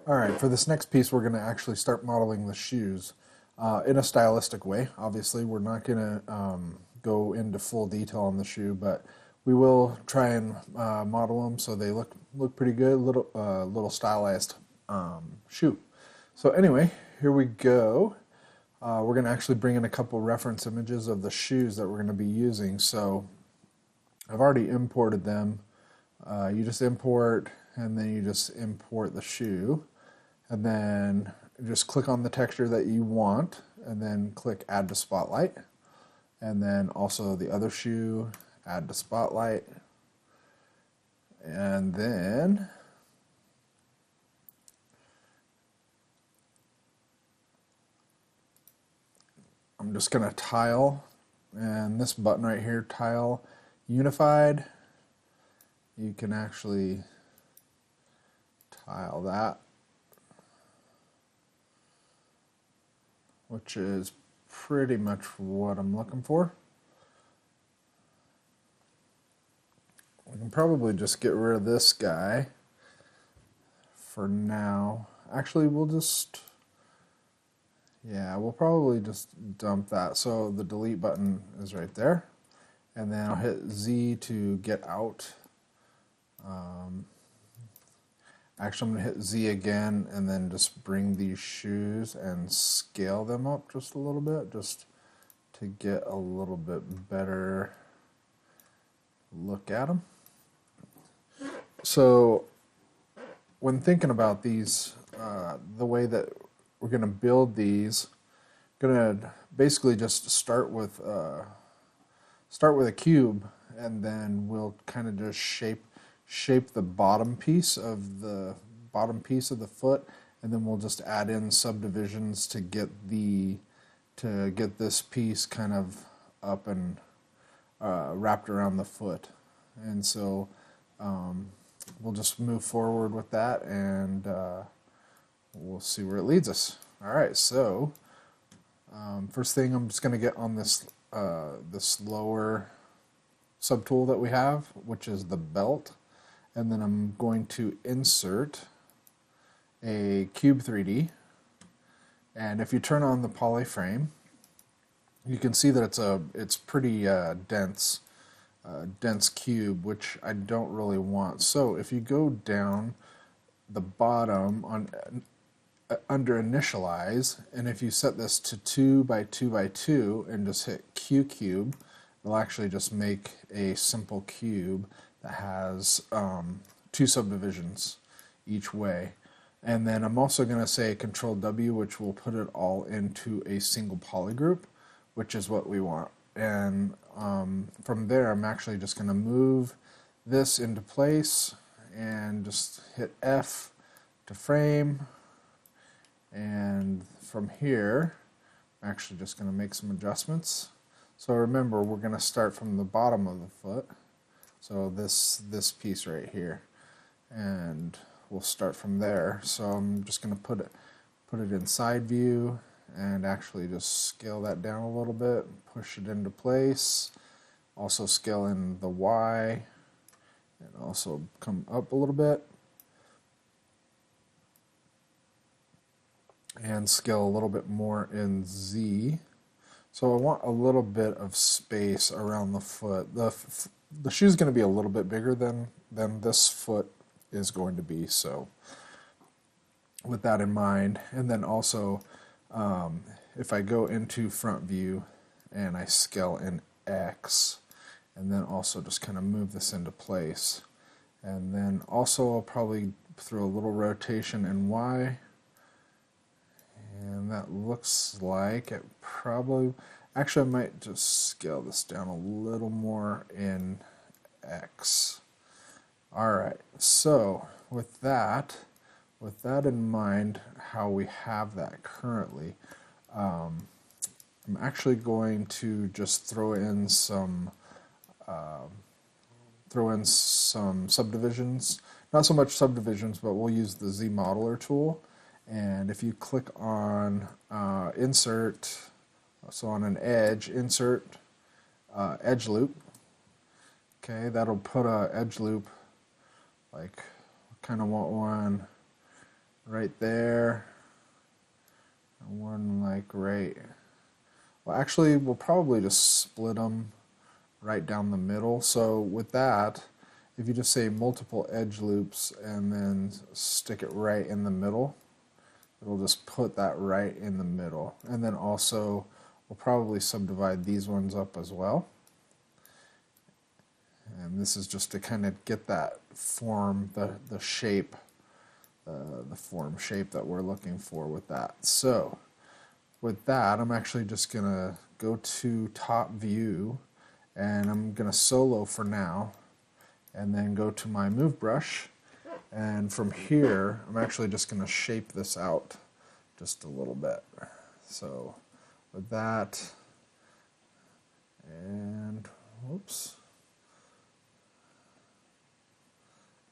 Alright, for this next piece we're going to actually start modeling the shoes in a stylistic way. Obviously we're not going to go into full detail on the shoe, but we will try and model them so they look pretty good, little stylized shoe. So anyway, here we go. We're going to actually bring in a couple reference images of the shoes that we're going to be using. So I've already imported them. You just import and then you just import the shoe, and then just click on the texture that you want and then click add to spotlight, and then also the other shoe, add to spotlight, and then I'm just going to tile, and this button right here, tile unified, you can actually tile that, which is pretty much what I'm looking for. We can probably just get rid of this guy for now. Actually, we'll probably just dump that. So the delete button is right there. And then I'll hit Z to get out. Actually, I'm going to hit Z again and then just bring these shoes and scale them up just a little bit, just to get a little bit better look at them. So when thinking about these, the way that we're going to build these, going to basically just start with a cube, and then we'll kind of just shape the bottom piece of the foot, and then we'll just add in subdivisions to get this piece kind of up and wrapped around the foot. And so we'll just move forward with that, and we'll see where it leads us. All right, so first thing, I'm just going to get on this lower subtool that we have, which is the belt, and then I'm going to insert a cube 3D. And if you turn on the polyframe, you can see that it's pretty dense cube, which I don't really want. So if you go down the bottom on under initialize, and if you set this to 2 by 2 by 2 and just hit Q cube, it'll actually just make a simple cube that has 2 subdivisions each way. And then I'm also going to say Control W, which will put it all into a single polygroup, which is what we want. And from there, I'm actually just going to move this into place and just hit F to frame. And from here, I'm actually just going to make some adjustments. So remember, we're going to start from the bottom of the foot. So this piece right here, and we'll start from there. So I'm just going to put it in side view and actually just scale that down a little bit, push it into place. Also scale in the Y, and also come up a little bit, and scale a little bit more in Z. So I want a little bit of space around the foot. The shoe's going to be a little bit bigger than this foot is going to be, so with that in mind. And then also if I go into front view and I scale in X, and then also just kind of move this into place, and then also I'll probably throw a little rotation in Y, and that looks like it probably, actually I might just scale this down a little more in X. Alright, so with that in mind, how we have that currently, I'm actually going to just throw in some subdivisions. Not so much subdivisions, but we'll use the Z modeler tool. And if you click on insert, so on an edge, insert edge loop, okay, that'll put a edge loop, like kind of want one right there, and one like right. Well, actually, we'll probably just split them right down the middle. So with that, if you just say multiple edge loops and then stick it right in the middle, it'll just put that right in the middle. And then also, we'll probably subdivide these ones up as well. And this is just to kind of get that form, the shape, the form shape that we're looking for with that. So with that, I'm actually just going to go to top view, and I'm going to solo for now, and then go to my move brush. And from here, I'm actually just going to shape this out just a little bit. So with that, and whoops.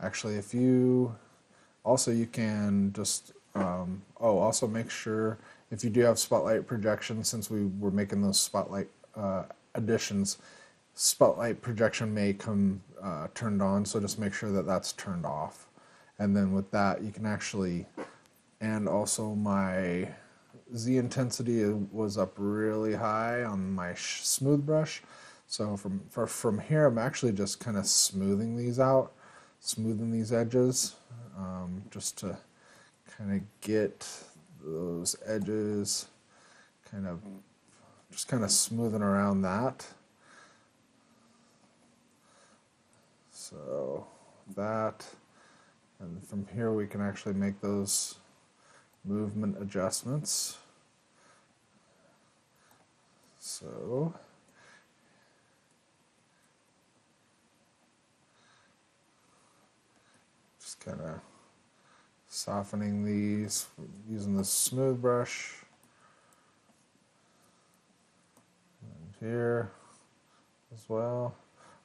Actually, if you, also you can just, also make sure if you do have spotlight projection, since we were making those spotlight additions, spotlight projection may come turned on, so just make sure that that's turned off. And then with that, you can actually, and also my Z intensity was up really high on my smooth brush. So from here, I'm actually just kind of smoothing these out, smoothing these edges, just to kind of get those edges just kind of smoothing around that. So that, and from here we can actually make those movement adjustments. So just kind of softening these using the smooth brush. And here as well.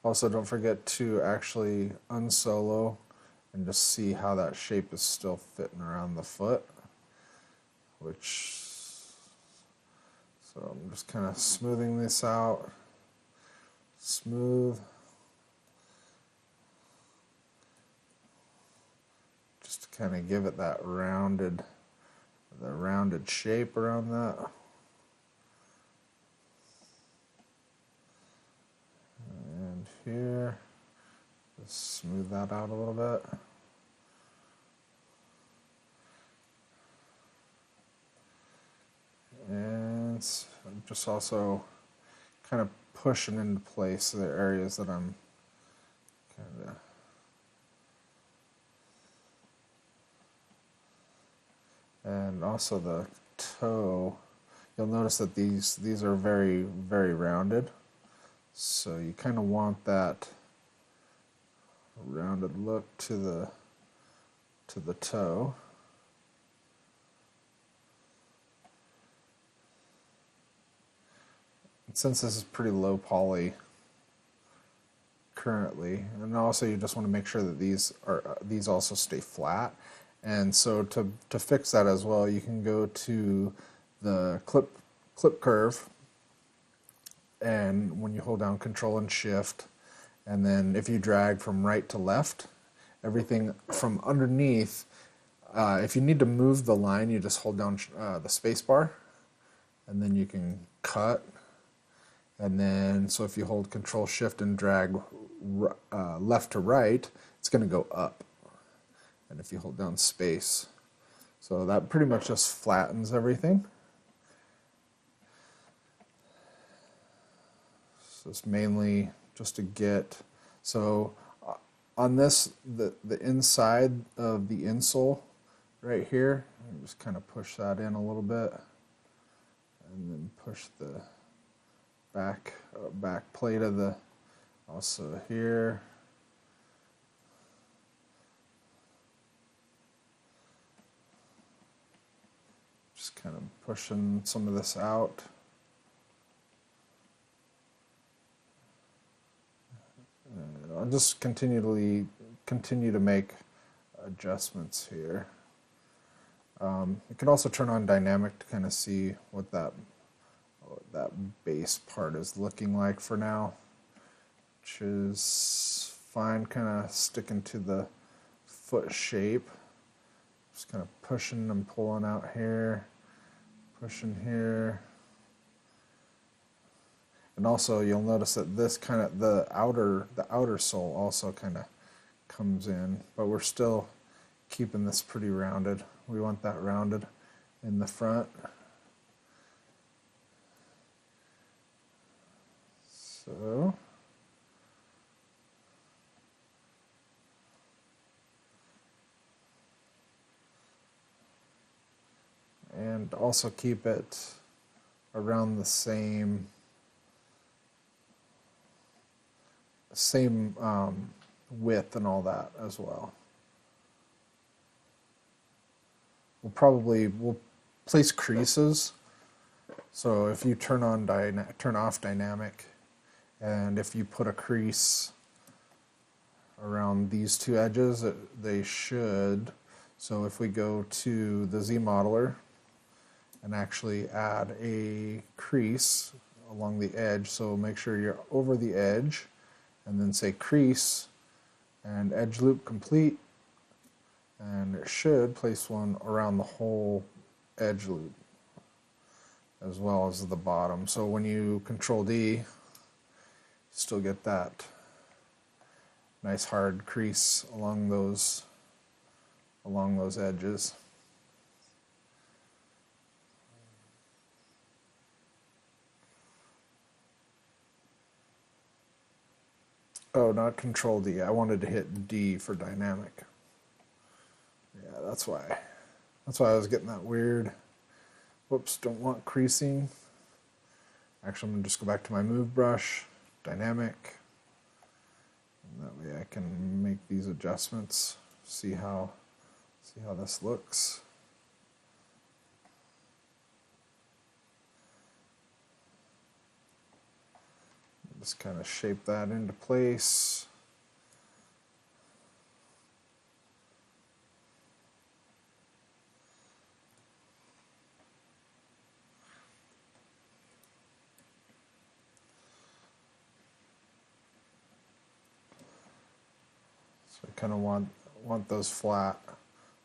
Also, don't forget to actually unsolo and just see how that shape is still fitting around the foot. So I'm just kind of smoothing this out. Smooth. Just to kind of give it that rounded shape around that. And here, just smooth that out a little bit. And I'm just also kind of pushing into place the areas that I'm kind of and also the toe. You'll notice that these are very, very rounded. So you kind of want that rounded look to the toe. And since this is pretty low poly currently, and also you just want to make sure that these also stay flat. And so to fix that as well, you can go to the clip curve, and when you hold down Control and Shift, and then if you drag from right to left, everything from underneath, if you need to move the line, you just hold down the space bar, and then you can cut. And then, so if you hold Control Shift and drag left to right, it's going to go up. And if you hold down space, so that pretty much just flattens everything. So it's mainly just to get, so on this, the inside of the insole right here, just kind of push that in a little bit, and then push the back plate of the, also here. Just kind of pushing some of this out. I'll just continue to make adjustments here. You can also turn on dynamic to kind of see what that base part is looking like for now, which is fine, kind of sticking to the foot shape. Just kind of pushing and pulling out here, pushing here. And also you'll notice that this kind of, the outer sole also kind of comes in, but we're still keeping this pretty rounded. We want that rounded in the front. So and also keep it around the same width and all that as well. We'll place creases. So if you turn off dynamic, and if you put a crease around these two edges, they should. So if we go to the Z modeler and actually add a crease along the edge, so make sure you're over the edge, and then say crease and edge loop complete, and it should place one around the whole edge loop as well as the bottom. So when you Control D, you still get that nice hard crease along those edges. Oh, not Control D. I wanted to hit D for dynamic. Yeah, that's why. That's why I was getting that weird. Whoops, don't want creasing. Actually, I'm going to just go back to my move brush, dynamic. And that way I can make these adjustments, see how this looks. Just kind of shape that into place. So I kind of want those flat.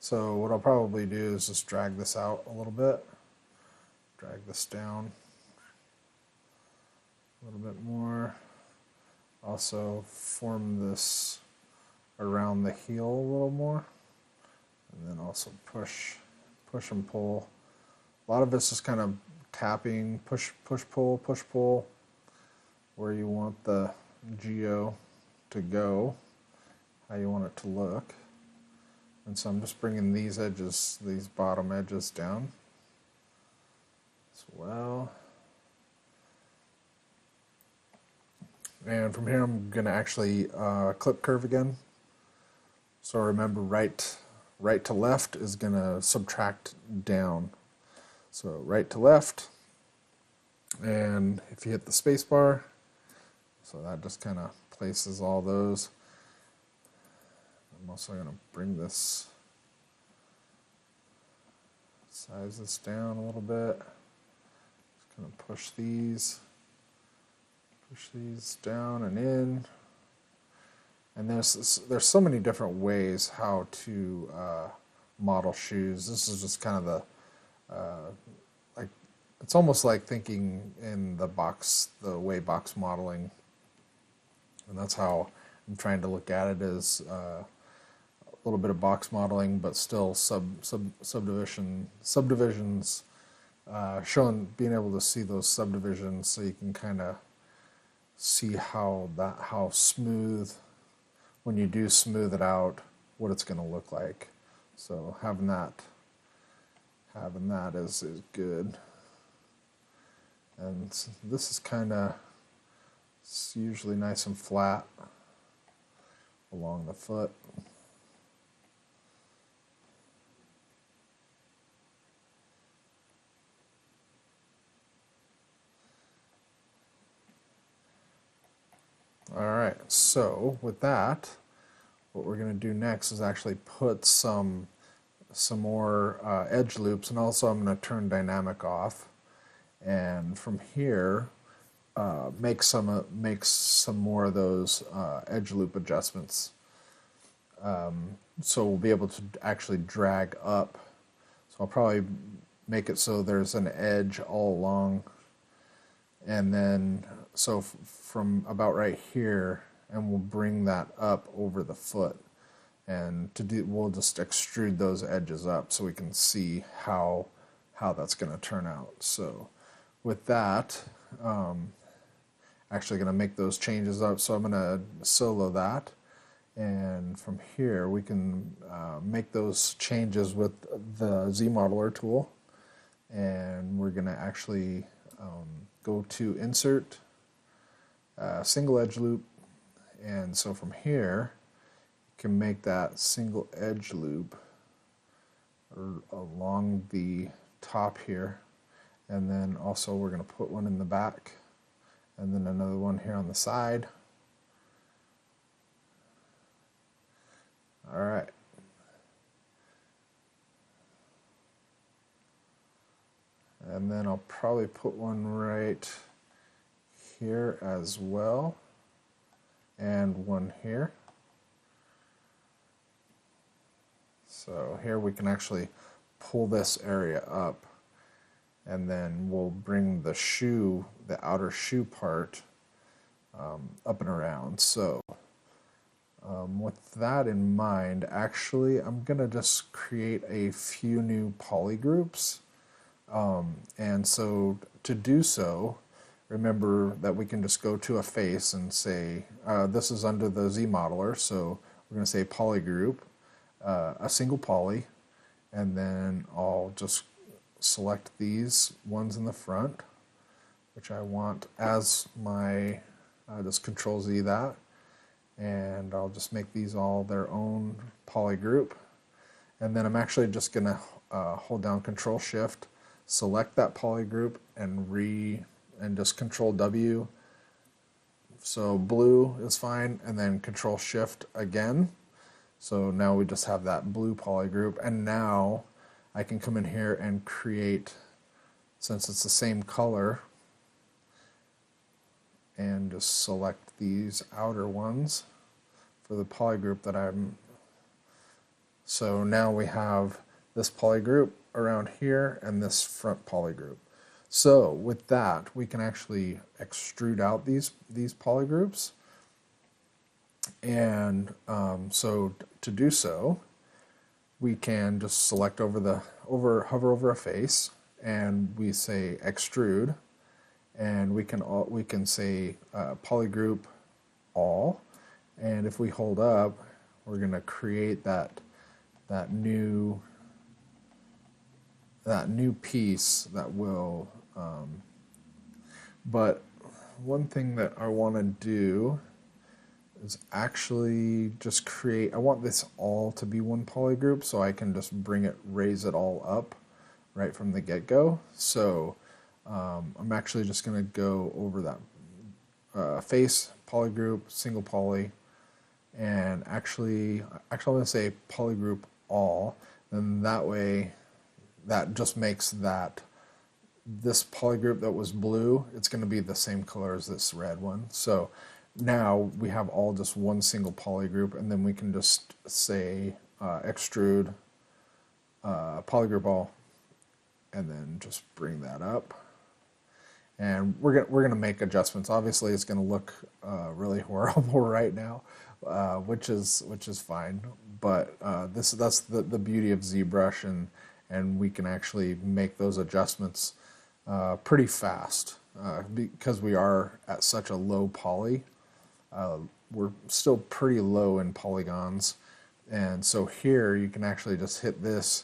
So what I'll probably do is just drag this out a little bit, drag this down a little bit more. Also form this around the heel a little more, and then also push and pull. A lot of this is kind of tapping, push, pull, where you want the geo to go, how you want it to look. And so I'm just bringing these edges, these bottom edges down as well. And from here I'm going to actually clip curve again. So remember, right to left is going to subtract down. So right to left, and if you hit the space bar, so that just kind of places all those. I'm also going to bring this, size this down a little bit. Just going to push these down and in. And there's so many different ways how to model shoes. This is just kind of the like, it's almost like thinking in the way box modeling, and that's how I'm trying to look at it, is a little bit of box modeling, but still subdivisions, being able to see those subdivisions, so you can kind of see how smooth, when you do smooth it out, what it's going to look like. So having that is good. And this is kind of, it's usually nice and flat along the foot. Alright, so with that, what we're going to do next is actually put some more edge loops, and also I'm going to turn dynamic off, and from here make some more of those edge loop adjustments. so we'll be able to actually drag up. So I'll probably make it so there's an edge all along, and then so from about right here, and we'll bring that up over the foot. And to do, we'll just extrude those edges up so we can see how that's going to turn out. So with that, actually going to make those changes up. So I'm going to solo that, and from here we can make those changes with the Z Modeler tool. And we're going to actually go to Insert, Single Edge Loop, and so from here can make that single edge loop along the top here, and then also we're going to put one in the back, and then another one here on the side. All right. And then I'll probably put one right here as well, and one here. So here we can actually pull this area up, and then we'll bring the shoe, the outer shoe part, up and around. So with that in mind, actually I'm going to just create a few new poly groups. And so to do so, remember that we can just go to a face and say, this is under the Z Modeler, so we're going to say poly group, a single poly, and then I'll just select these ones in the front, which I want as my, just Control Z that, and I'll just make these all their own poly group. And then I'm actually just going to hold down Control Shift, select that poly group, and just Control W. So blue is fine, and then Control Shift again. So now we just have that blue poly group, and now I can come in here and create, since it's the same color, and just select these outer ones for the poly group that I'm. So now we have this poly group around here and this front poly group. So with that, we can actually extrude out these poly groups. And so to do so, we can just select hover over a face, and we say extrude, and we can say polygroup all, and if we hold up, we're going to create that new piece that will. But one thing that I want to do is actually just create, I want this all to be one poly group, so I can just raise it all up right from the get-go. So I'm actually just going to go over that face, poly group, single poly, and actually I'm going to say poly group all, and that way that just makes this poly group that was blue, it's going to be the same color as this red one. So now we have all just one single poly group, and then we can just say extrude poly group all, and then just bring that up. And we're gonna make adjustments. Obviously, it's gonna look really horrible right now, which is fine. But that's the beauty of ZBrush, and we can actually make those adjustments pretty fast because we are at such a low poly. We're still pretty low in polygons, and so here you can actually just hit this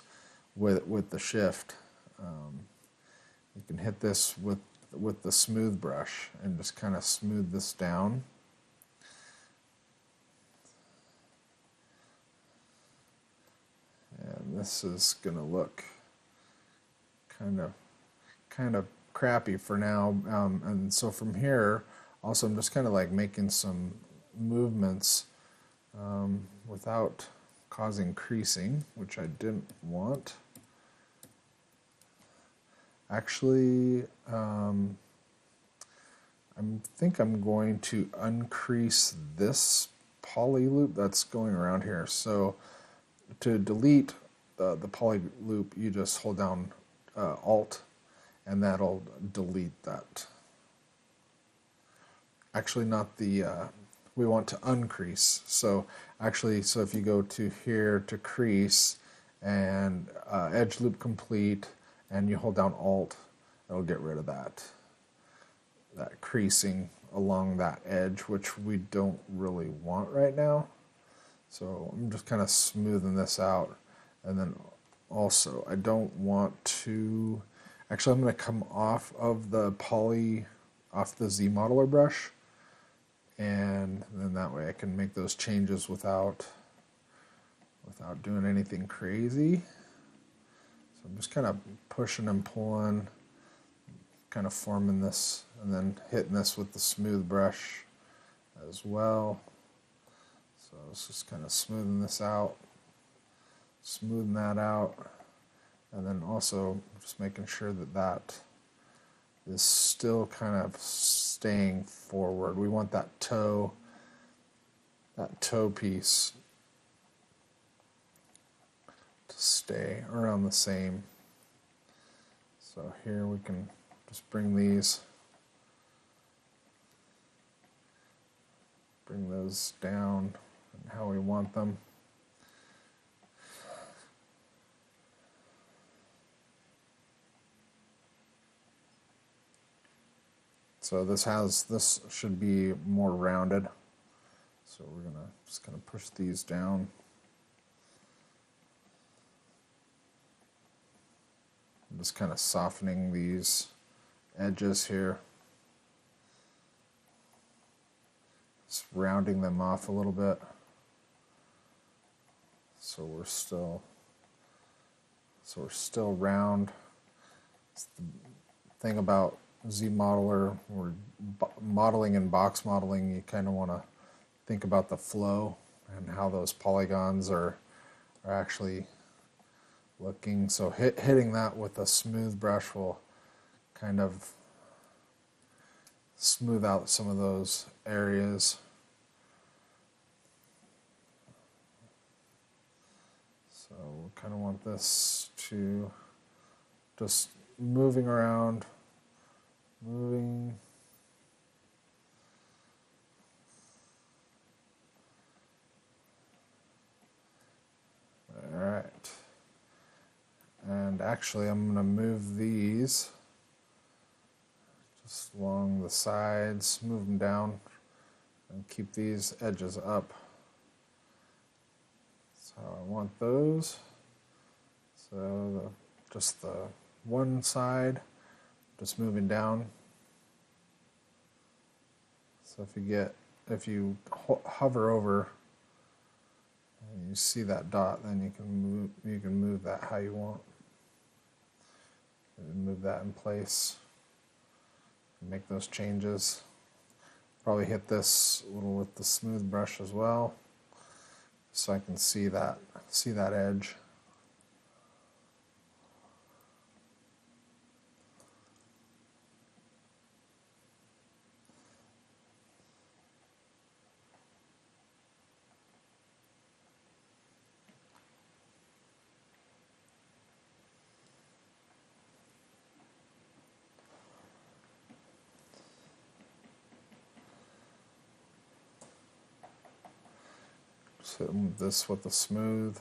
with the shift. You can hit this with the smooth brush and just kind of smooth this down. And this is going to look kind of crappy for now. And so from here, also I'm just kind of like making some movements without causing creasing, which I didn't want. Actually, I think I'm going to uncrease this poly loop that's going around here. So to delete the poly loop, you just hold down Alt, and that'll delete that. Actually, not the, we want to uncrease. So actually, so if you go to here to crease and edge loop complete, and you hold down Alt, it'll get rid of that creasing along that edge, which we don't really want right now. So I'm just kind of smoothing this out. And then also, I don't want to, actually I'm going to come off of the poly, off the Z modeler brush, and then that way I can make those changes without doing anything crazy. So I'm just kind of pushing and pulling, kind of forming this, and then hitting this with the smooth brush as well. So it's just kind of smoothing this out, smoothing that out, and then also just making sure that that is still kind of staying forward. We want that toe piece to stay around the same. So here we can just bring those down and how we want them. So this should be more rounded. So we're just gonna push these down. I'm just kind of softening these edges here. Just rounding them off a little bit. So we're still round. It's the thing about Z modeler, or modeling and box modeling, you kind of want to think about the flow and how those polygons are actually looking. So hitting that with a smooth brush will kind of smooth out some of those areas. So we kind of want this to just moving around, moving. All right. And actually, I'm going to move these just along the sides, move them down, and keep these edges up. That's how I want those. So just the one side, just moving down. So if you hover over and you see that dot, then you can move that how you want. And move that in place. Make those changes. Probably hit this a little with the smooth brush as well, so I can see that edge. So this with the smooth.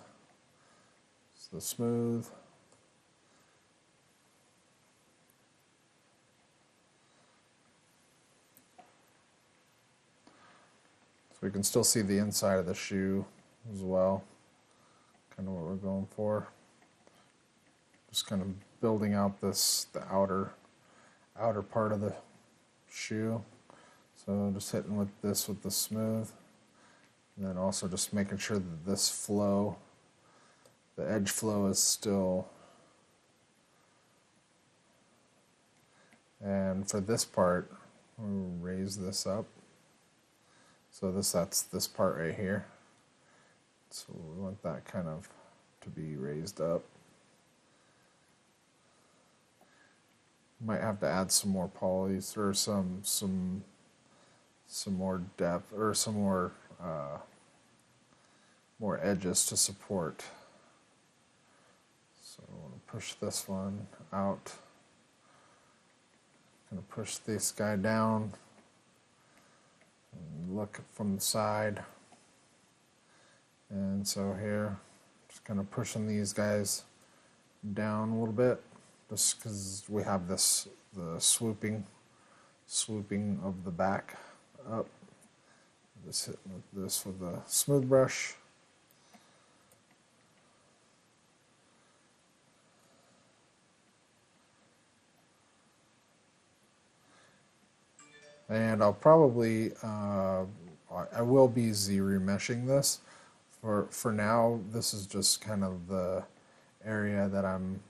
So the smooth. So we can still see the inside of the shoe as well. Kind of what we're going for. Just kind of building out the outer part of the shoe. So just hitting with this with the smooth. And then also just making sure that this flow, the edge flow, is still. And for this part, we'll raise this up. So that's this part right here. So we want that kind of to be raised up. Might have to add some more polys or some more depth or some more more edges to support. So I want to push this one out. I'm going to push this guy down and look from the side. And so here, just kind of pushing these guys down a little bit, just because we have this, the swooping of the back up. Just hit this with a smooth brush. And I'll probably, I will be Z remeshing this. For now, this is just kind of the area that I'm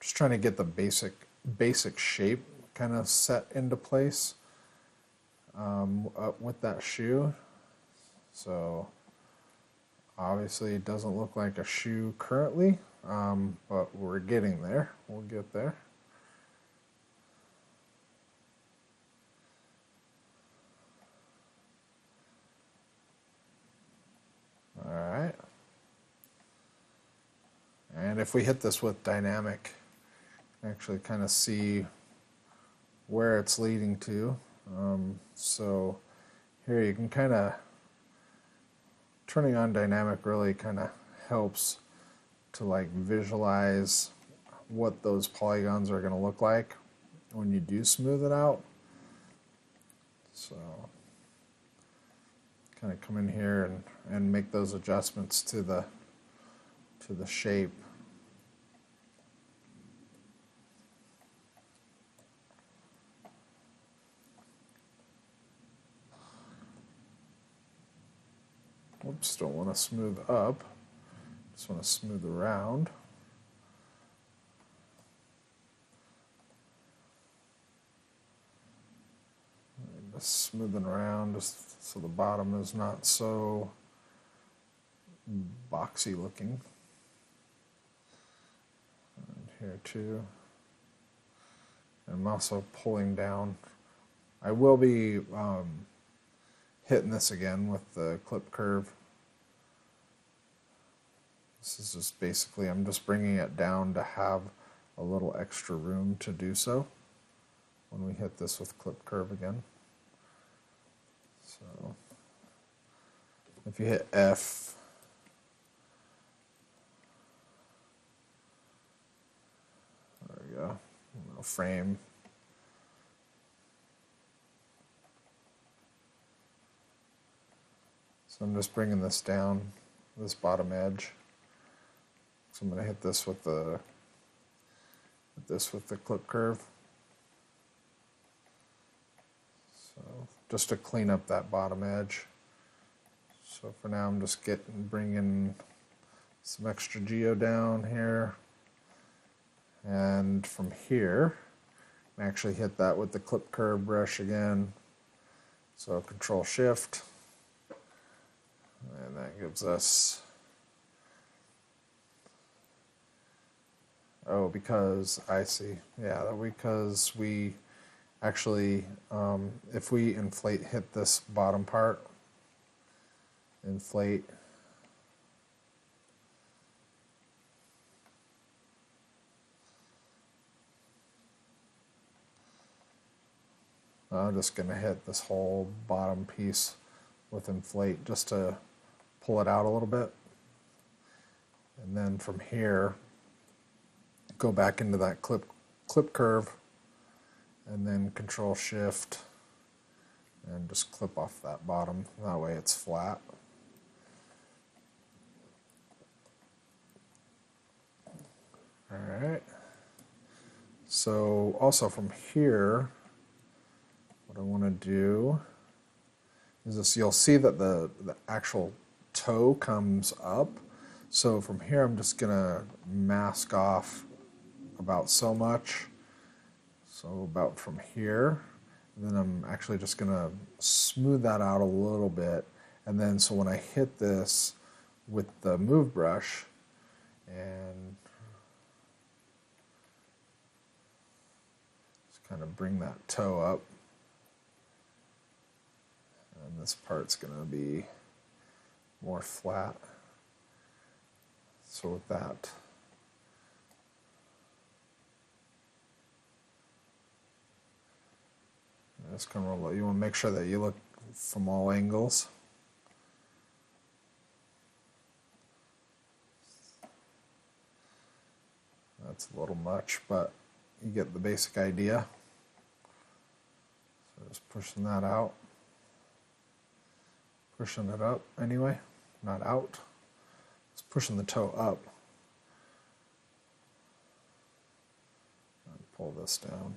just trying to get the basic shape kind of set into place with that shoe. So obviously it doesn't look like a shoe currently, but we're getting there. We'll get there. Alright. And if we hit this with dynamic, actually kind of see where it's leading to. So here you can kind of, turning on dynamic really kind of helps to like visualize what those polygons are going to look like when you do smooth it out. So kind of come in here and make those adjustments to the shape. Oops, don't want to smooth up, just want to smooth around. Just smoothing around just so the bottom is not so boxy looking. And here too. I'm also pulling down. I will be hitting this again with the clip curve. This is just basically, I'm just bringing it down to have a little extra room to do so when we hit this with clip curve again. So if you hit F, there we go, little frame. So I'm just bringing this down, this bottom edge. So I'm going to hit this with the clip curve. So just to clean up that bottom edge. So for now I'm just bringing some extra geo down here. And from here, I actually hit that with the clip curve brush again. So Control Shift. And that gives us, oh, because I see, yeah, because we actually, if we hit this bottom part, inflate, I'm just going to hit this whole bottom piece with inflate just to pull it out a little bit. And then from here, go back into that clip curve, and then Control Shift, and just clip off that bottom. That way it's flat. Alright. So also from here, what I want to do is this, you'll see that the actual toe comes up. So from here I'm just going to mask off about so much. So about from here. And then I'm actually just going to smooth that out a little bit. And then so when I hit this with the move brush and just kind of bring that toe up. And this part's going to be more flat. So with that, just kind of roll it. You want to make sure that you look from all angles. That's a little much, but you get the basic idea. So just pushing that out. Pushing it up anyway, not out. Just pushing the toe up. And pull this down.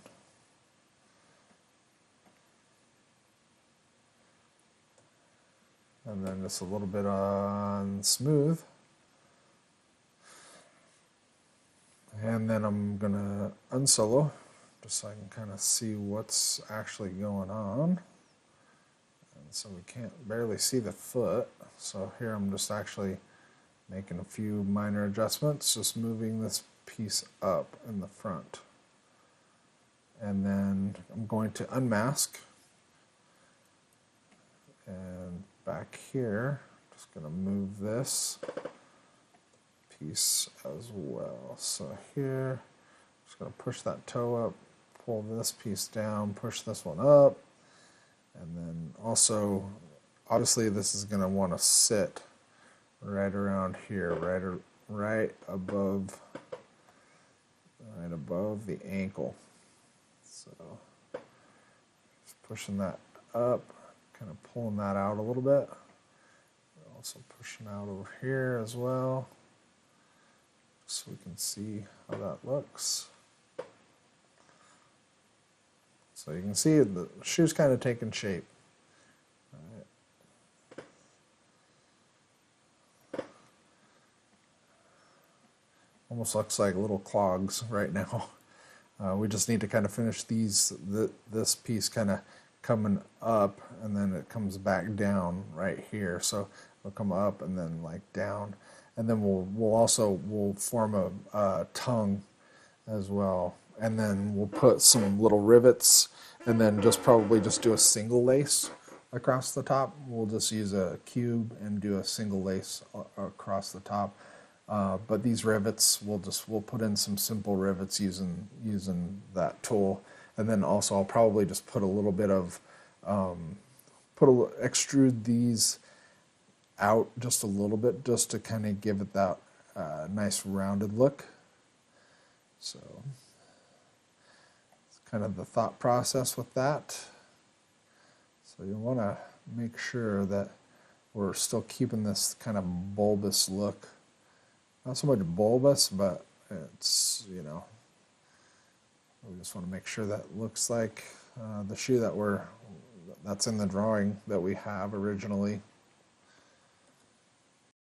And then just a little bit on smooth. And then I'm going to unsolo, just so I can kind of see what's actually going on. And so we can't barely see the foot. So here I'm just actually making a few minor adjustments, just moving this piece up in the front. And then I'm going to unmask. And back here, just going to move this piece as well. So here, just going to push that toe up, pull this piece down, push this one up, and then also, obviously this is going to want to sit right around here, right above the ankle. So just pushing that up, kind of pulling that out a little bit. Also pushing out over here as well, so we can see how that looks. So you can see the shoe's kind of taking shape. Almost looks like little clogs right now. We just need to kind of finish this piece kind of coming up, and then it comes back down right here. So it'll come up and then like down, and then we'll form a tongue as well, and then we'll put some little rivets, and then probably just do a single lace across the top. We'll just use a cube and do a single lace across the top. But these rivets, we'll put in some simple rivets using that tool, and then also I'll probably just put a little bit of extrude these out just a little bit, just to kind of give it that nice rounded look. So it's kind of the thought process with that. So you want to make sure that we're still keeping this kind of bulbous look. Not so much bulbous, but it's, we just want to make sure that looks like the shoe that's in the drawing that we have originally.